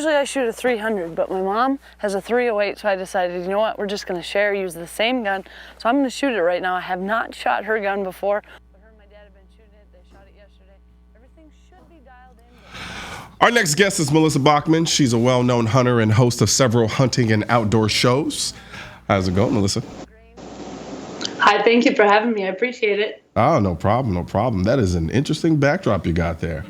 usually I shoot a 300, but my mom has a 308, so I decided, you know what, we're just going to share, use the same gun. So I'm going to shoot it right now. I have not shot her gun before, but her and my dad have been shooting it. They shot it yesterday. Everything should be dialed in. Our next guest is Melissa Bachman. She's a well-known hunter and host of several hunting and outdoor shows. How's it going, Melissa? Hi, thank you for having me. I appreciate it. Oh, no problem, no problem. That is an interesting backdrop you got there.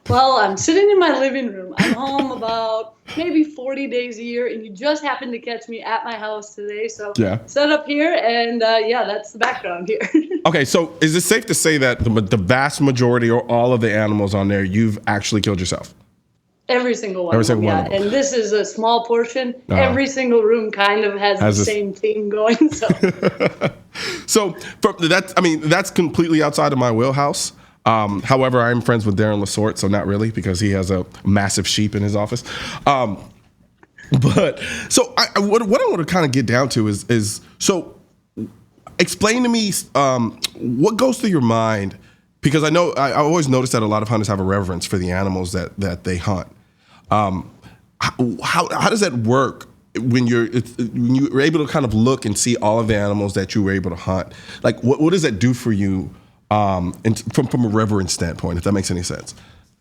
Well, I'm sitting in my living room. I'm home about maybe 40 days a year, and you just happened to catch me at my house today. So set up here, and that's the background here. Okay, so is it safe to say that the vast majority or all of the animals on there, you've actually killed yourself? Every single one of them. And this is a small portion. Every single room kind of has the same theme going. So, that's completely outside of my wheelhouse. However, I'm friends with Darren Lasort, so not really, because he has a massive sheep in his office. What I want to kind of get down to is explain to me what goes through your mind, because I know I always notice that a lot of hunters have a reverence for the animals that they hunt. How does that work when you're able to kind of look and see all of the animals that you were able to hunt? Like, what does that do for you? And from a reverence standpoint, if that makes any sense.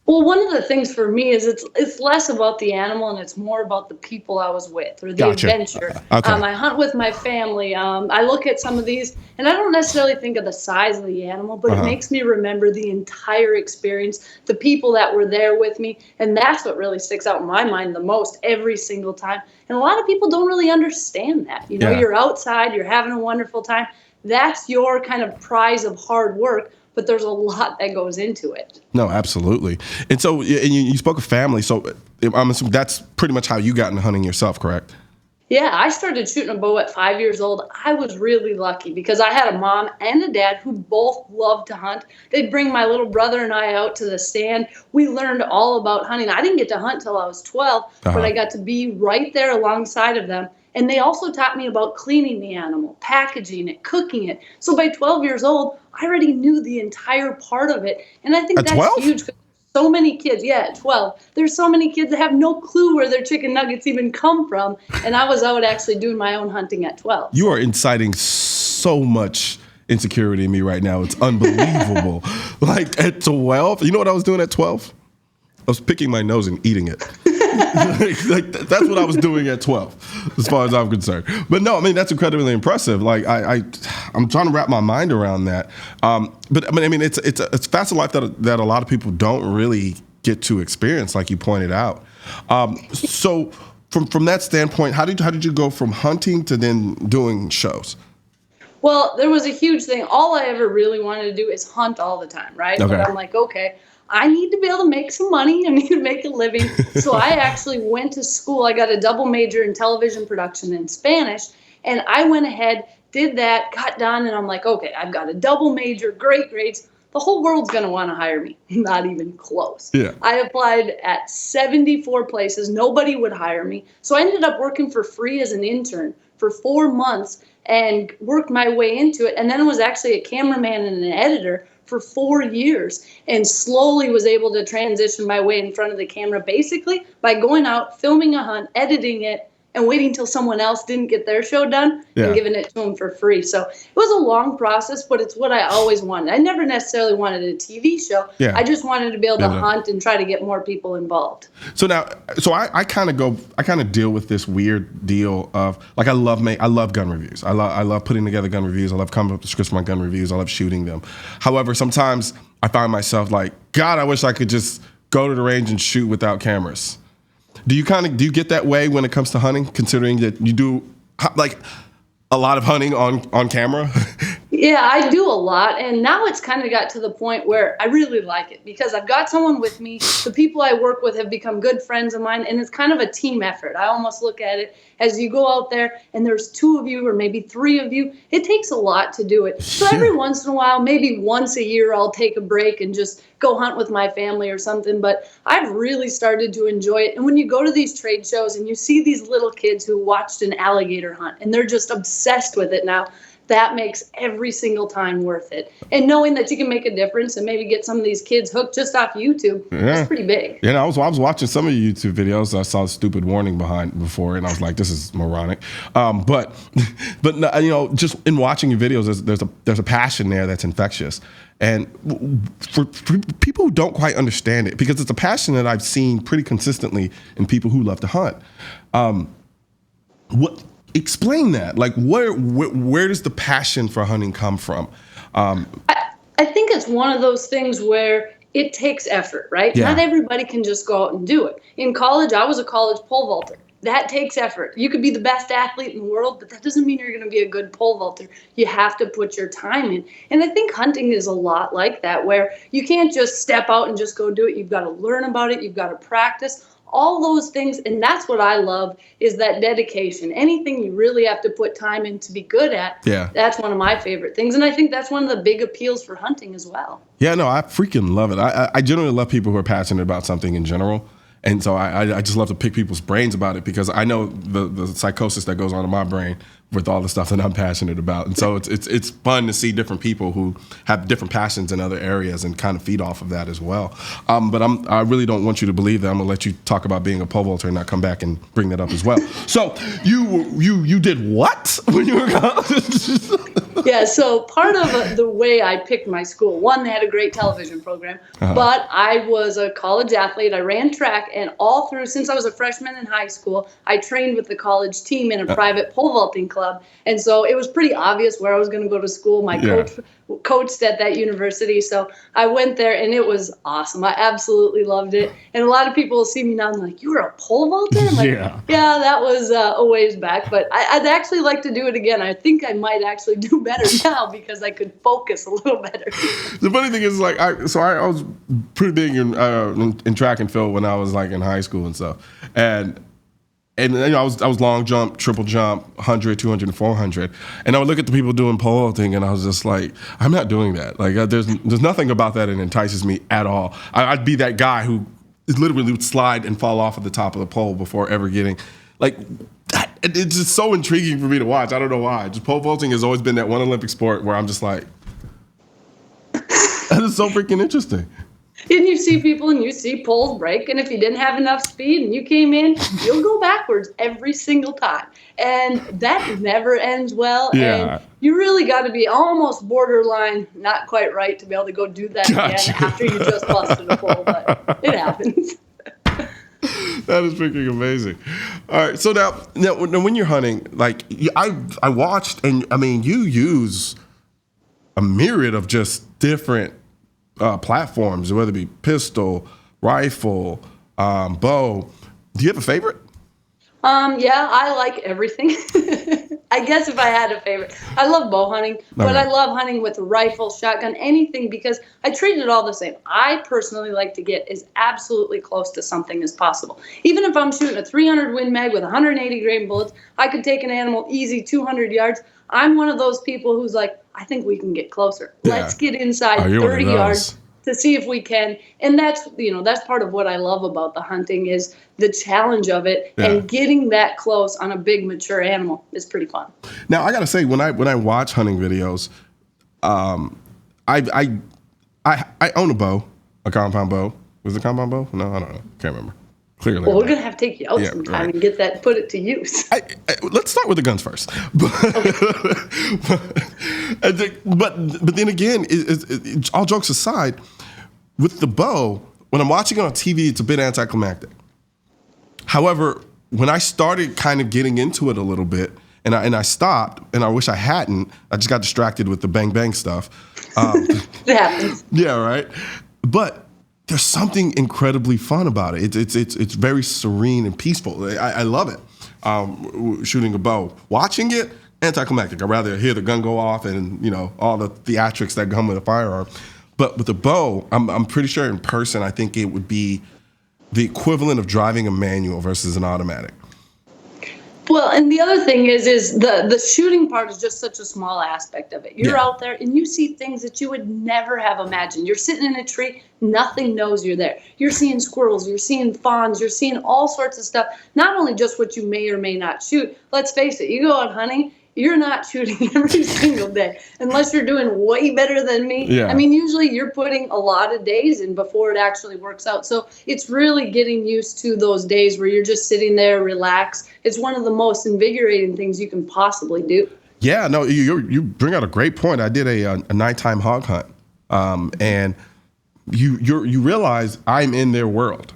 Well, one of the things for me is it's less about the animal and it's more about the people I was with or the adventure. Okay. I hunt with my family. I look at some of these and I don't necessarily think of the size of the animal, but it makes me remember the entire experience, the people that were there with me. And that's what really sticks out in my mind the most every single time. And a lot of people don't really understand that. You're outside, you're having a wonderful time. That's your kind of prize of hard work, but there's a lot that goes into it. No, absolutely. And so, and you spoke of family, so I'm assuming that's pretty much how you got into hunting yourself, correct? Yeah, I started shooting a bow at 5 years old. I was really lucky because I had a mom and a dad who both loved to hunt. They'd bring my little brother and I out to the stand. We learned all about hunting. I didn't get to hunt till I was 12, but I got to be right there alongside of them. And they also taught me about cleaning the animal, packaging it, cooking it. So by 12 years old, I already knew the entire part of it. And I think that's 12? huge. So many kids, at 12. There's so many kids that have no clue where their chicken nuggets even come from. And I was out actually doing my own hunting at 12. You are inciting so much insecurity in me right now. It's unbelievable. Like at 12, you know what I was doing at 12? I was picking my nose and eating it. That's what I was doing at 12, as far as I'm concerned. But no, I mean, that's incredibly impressive. Like I'm trying to wrap my mind around that. But I mean, it's a facet of life that a lot of people don't really get to experience, like you pointed out. So from that standpoint, how did you go from hunting to then doing shows? Well, there was a huge thing. All I ever really wanted to do is hunt all the time, right? Okay. But I'm like, okay, I need to be able to make some money. I need to make a living. So I actually went to school. I got a double major in television production and Spanish. And I went ahead, did that, got done. And I'm like, okay, I've got a double major, great grades. The whole world's going to want to hire me. Not even close. Yeah. I applied at 74 places. Nobody would hire me. So I ended up working for free as an intern for 4 months and worked my way into it. And then I was actually a cameraman and an editor for 4 years and slowly was able to transition my way in front of the camera basically by going out, filming a hunt, editing it, and waiting until someone else didn't get their show done and giving it to them for free. So it was a long process, but it's what I always wanted. I never necessarily wanted a TV show. Yeah. I just wanted to be able to hunt and try to get more people involved. So now, I kind of deal with this weird deal of like I love gun reviews. I love putting together gun reviews. I love coming up with scripts for my gun reviews. I love shooting them. However, sometimes I find myself like, God, I wish I could just go to the range and shoot without cameras. Do you get that way when it comes to hunting, considering that you do like a lot of hunting on camera? Yeah, I do a lot. And now it's kind of got to the point where I really like it because I've got someone with me. The people I work with have become good friends of mine. And it's kind of a team effort. I almost look at it as you go out there and there's 2 of you or maybe 3 of you. It takes a lot to do it. So every once in a while, maybe once a year, I'll take a break and just go hunt with my family or something. But I've really started to enjoy it. And when you go to these trade shows and you see these little kids who watched an alligator hunt and they're just obsessed with it now, that makes every single time worth it. And knowing that you can make a difference and maybe get some of these kids hooked just off YouTube, that's pretty big. Yeah, I was watching some of your YouTube videos. I saw a stupid warning before, and I was like, "This is moronic." But you know, just in watching your videos, there's a passion there that's infectious. And for people who don't quite understand it, because it's a passion that I've seen pretty consistently in people who love to hunt. Explain that? Like, where does the passion for hunting come from? I think it's one of those things where it takes effort, right? Yeah. Not everybody can just go out and do it. In college, I was a college pole vaulter. That takes effort. You could be the best athlete in the world, but that doesn't mean you're going to be a good pole vaulter. You have to put your time in. And I think hunting is a lot like that, where you can't just step out and just go do it. You've got to learn about it. You've got to practice. All those things, and that's what I love, is that dedication. Anything you really have to put time in to be good at, that's one of my favorite things. And I think that's one of the big appeals for hunting as well. Yeah, no, I freaking love it. I generally love people who are passionate about something in general. And so I just love to pick people's brains about it, because I know the psychosis that goes on in my brain with all the stuff that I'm passionate about. And so it's fun to see different people who have different passions in other areas and kind of feed off of that as well. But I really don't want you to believe that. I'm gonna let you talk about being a pole vaulter and not come back and bring that up as well. So you did what when you were Yeah, so part of the way I picked my school, one, they had a great television program, but I was a college athlete. I ran track, and all through, since I was a freshman in high school, I trained with the college team in a private pole vaulting club. And so it was pretty obvious where I was going to go to school. My coach coached at that university, so I went there, and it was awesome. I absolutely loved it. And a lot of people will see me now and they're like, "You were a pole vaulter?" I'm like, yeah, that was a ways back, but I'd actually like to do it again. I think I might actually do better now because I could focus a little better. The funny thing is, like, I was pretty big in track and field when I was like in high school and stuff, and you know, I was long jump, triple jump, 100, 200, and 400, and I would look at the people doing pole vaulting, and I was just like, I'm not doing that. Like, there's nothing about that that entices me at all. I'd be that guy who literally would slide and fall off at the top of the pole before ever getting, like, it's just so intriguing for me to watch. I don't know why. Just pole vaulting has always been that one Olympic sport where I'm just like, that is so freaking interesting. And you see people and you see poles break, and if you didn't have enough speed and you came in, you'll go backwards every single time. And that never ends well. Yeah. And you really got to be almost borderline not quite right to be able to go do that again after you just busted a pole, but it happens. That is freaking amazing. All right, so now when you're hunting, like, I watched, and I mean, you use a myriad of just different platforms, whether it be pistol, rifle, bow. Do you have a favorite? Yeah, I like everything. I guess if I had a favorite, I love bow hunting, but I love hunting with a rifle, shotgun, anything, because I treat it all the same. I personally like to get as absolutely close to something as possible. Even if I'm shooting a 300 Win Mag with 180 grain bullets, I could take an animal easy 200 yards. I'm one of those people who's like, I think we can get closer. Yeah. Let's get inside 30 yards to see if we can. And that's part of what I love about the hunting is the challenge of it, and getting that close on a big mature animal is pretty fun. Now, I got to say, when I watch hunting videos, I own a bow, a compound bow. Was it a compound bow? No, I don't know. Can't remember. Clearly. Well, we're going to have to take you out sometime and put it to use. Let's start with the guns first. But then again, all jokes aside, with the bow, when I'm watching it on TV, it's a bit anticlimactic. However, when I started kind of getting into it a little bit, and I stopped, and I wish I hadn't, I just got distracted with the bang bang stuff. It happens. Yeah, right. But there's something incredibly fun about it. It's very serene and peaceful. I love it. Shooting a bow, watching it, anticlimactic. I'd rather hear the gun go off and all the theatrics that come with a firearm. But with the bow, I'm pretty sure in person, I think it would be the equivalent of driving a manual versus an automatic. Well, and the other thing is the shooting part is just such a small aspect of it. You're out there and you see things that you would never have imagined. You're sitting in a tree, nothing knows you're there. You're seeing squirrels, you're seeing fawns, you're seeing all sorts of stuff. Not only just what you may or may not shoot. Let's face it, you go out hunting, you're not shooting every single day unless you're doing way better than me. Yeah. I mean, usually you're putting a lot of days in before it actually works out. So it's really getting used to those days where you're just sitting there, relax. It's one of the most invigorating things you can possibly do. Yeah, no, you bring out a great point. I did a nighttime hog hunt, and you realize I'm in their world,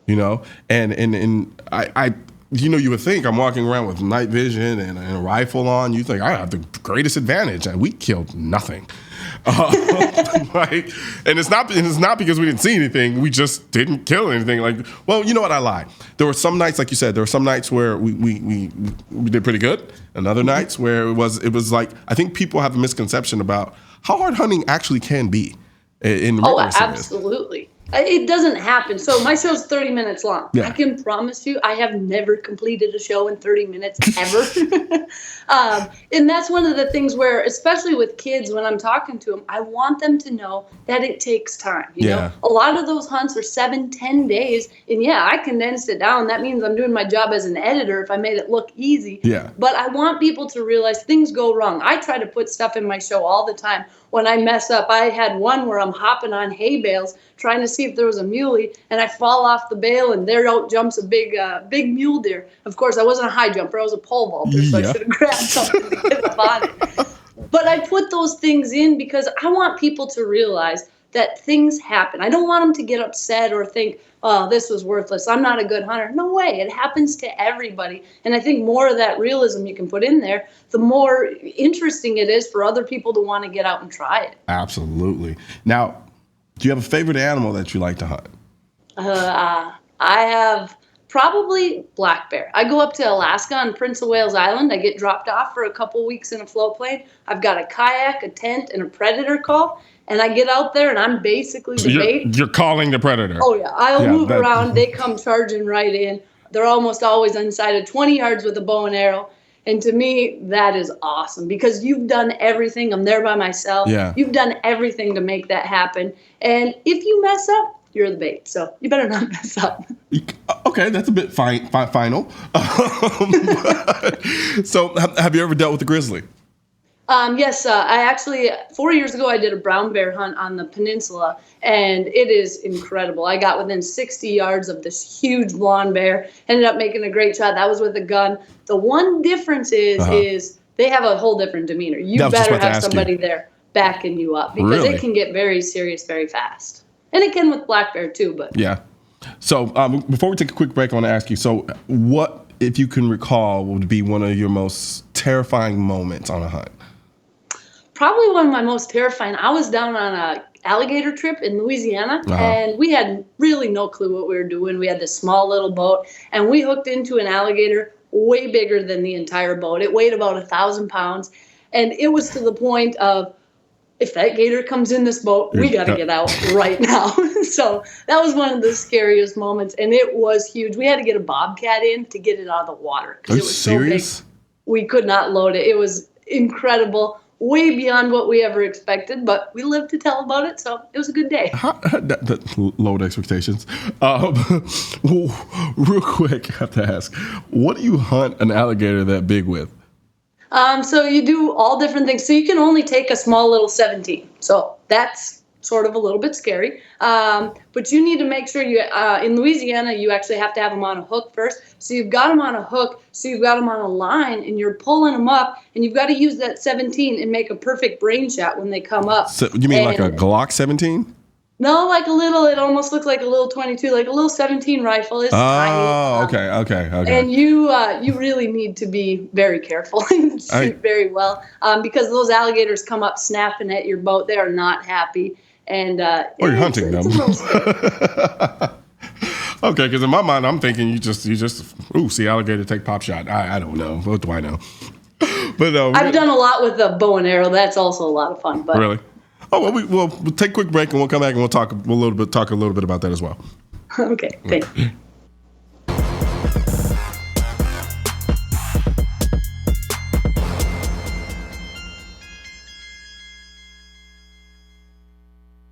you know, and I you would think I'm walking around with night vision and a rifle on. You think I have the greatest advantage, and we killed nothing. Right? And it's not because we didn't see anything. We just didn't kill anything. Like, well, you know what? I lied. There were some nights, like you said, there were some nights where we did pretty good, and other nights where it was like, I think people have a misconception about how hard hunting actually can be. Oh, absolutely. It doesn't happen. So my show's 30 minutes long. Yeah. I can promise you I have never completed a show in 30 minutes ever. And that's one of the things where, especially with kids, when I'm talking to them, I want them to know that it takes time. You know, a lot of those hunts are 7-10 days. And yeah, I condensed it down. That means I'm doing my job as an editor if I made it look easy. Yeah. But I want people to realize things go wrong. I try to put stuff in my show all the time. When I mess up, I had one where I'm hopping on hay bales trying to see if there was a muley, and I fall off the bale, and there out jumps a big mule deer. Of course, I wasn't a high jumper; I was a pole vaulter, so I should have grabbed something to get up on it. But I put those things in because I want people to realize that things happen. I don't want them to get upset or think, oh, this was worthless. I'm not a good hunter. No way. It happens to everybody. And I think more of that realism you can put in there, the more interesting it is for other people to want to get out and try it. Absolutely. Now, do you have a favorite animal that you like to hunt? I have probably black bear. I go up to Alaska on Prince of Wales Island. I get dropped off for a couple weeks in a float plane. I've got a kayak, a tent, and a predator call. And I get out there, and I'm basically the bait. You're calling the predator. Oh, yeah. I'll move around. They come charging right in. They're almost always inside of 20 yards with a bow and arrow. And to me, that is awesome because you've done everything. I'm there by myself. Yeah. You've done everything to make that happen. And if you mess up, you're the bait. So you better not mess up. Okay, that's a bit final. So have you ever dealt with a grizzly? Yes, I actually, 4 years ago, I did a brown bear hunt on the peninsula, and it is incredible. I got within 60 yards of this huge blonde bear, ended up making a great shot. That was with a gun. The one difference is they have a whole different demeanor. You better have somebody there backing you up because it can get very serious very fast. And it can with black bear too, but. Yeah. So before we take a quick break, I want to ask you, so what, if you can recall, would be one of your most terrifying moments on a hunt? Probably one of my most terrifying. I was down on a alligator trip in Louisiana, and we had really no clue what we were doing. We had this small little boat, and we hooked into an alligator way bigger than the entire boat. It weighed about 1,000 pounds, and it was to the point of, if that gator comes in this boat, we got to get out right now. So that was one of the scariest moments, and it was huge. We had to get a bobcat in to get it out of the water because it was serious? so big. We could not load it. It was incredible. Way beyond what we ever expected, but we lived to tell about it, so it was a good day. Lowered expectations. Real quick, I have to ask, what do you hunt an alligator that big with? So you do all different things. So you can only take a small little 17. So that's sort of a little bit scary. But you need to make sure you, in Louisiana, you actually have to have them on a hook first. So you've got them on a hook, so you've got them on a line, and you're pulling them up, and you've got to use that 17 and make a perfect brain shot when they come up. So you mean like a Glock 17? No, like a little, it almost looked like a little 22, like a little 17 rifle. It's tiny. Oh, okay. And you really need to be very careful and shoot very well because those alligators come up snapping at your boat. They are not happy. And you're hunting them. Okay, because in my mind, I'm thinking you just see alligator take pop shot. I don't know. What do I know? But I've done a lot with the bow and arrow. That's also a lot of fun. But really? Oh, well, we'll take a quick break and we'll come back and we'll talk a little bit about that as well. Okay, thanks.